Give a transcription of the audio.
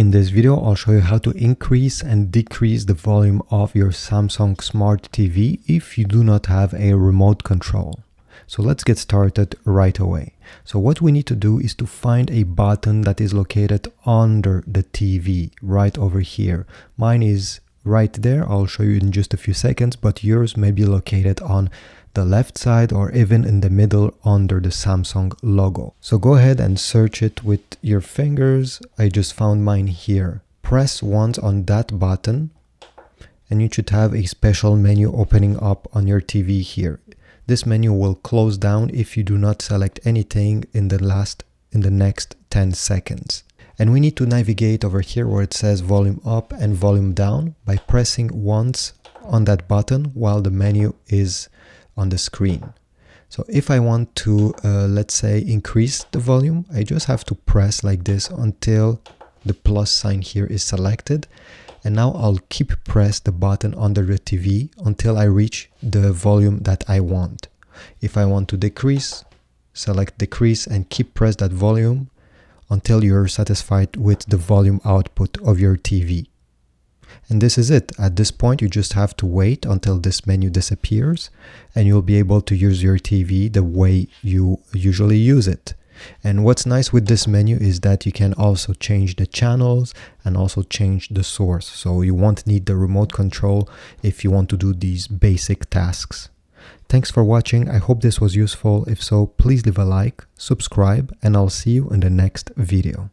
In this video, I'll show you how to increase and decrease the volume of your Samsung Smart TV if you do not have a remote control. So let's get started right away. So what we need to do is to find a button that is located under the TV right over here. Mine is right there. I'll show you in just a few seconds, but yours may be located on the left side or even in the middle under the Samsung logo. So go ahead and search it with your fingers. I just found mine here. Press once on that button and you should have a special menu opening up on your TV here. This menu will close down if you do not select anything in the next 10 seconds. And we need to navigate over here where it says volume up and volume down by pressing once on that button while the menu is on the screen. So if I want to, let's say, increase the volume, I just have to press like this until the plus sign here is selected. And now I'll keep press the button under the TV until I reach the volume that I want. If I want to decrease, select decrease and keep press that volume until you're satisfied with the volume output of your TV. And this is it. At this point, you just have to wait until this menu disappears and you'll be able to use your TV the way you usually use it. And what's nice with this menu is that you can also change the channels and also change the source. So you won't need the remote control if you want to do these basic tasks. Thanks for watching. I hope this was useful. If so, please leave a like, subscribe, and I'll see you in the next video.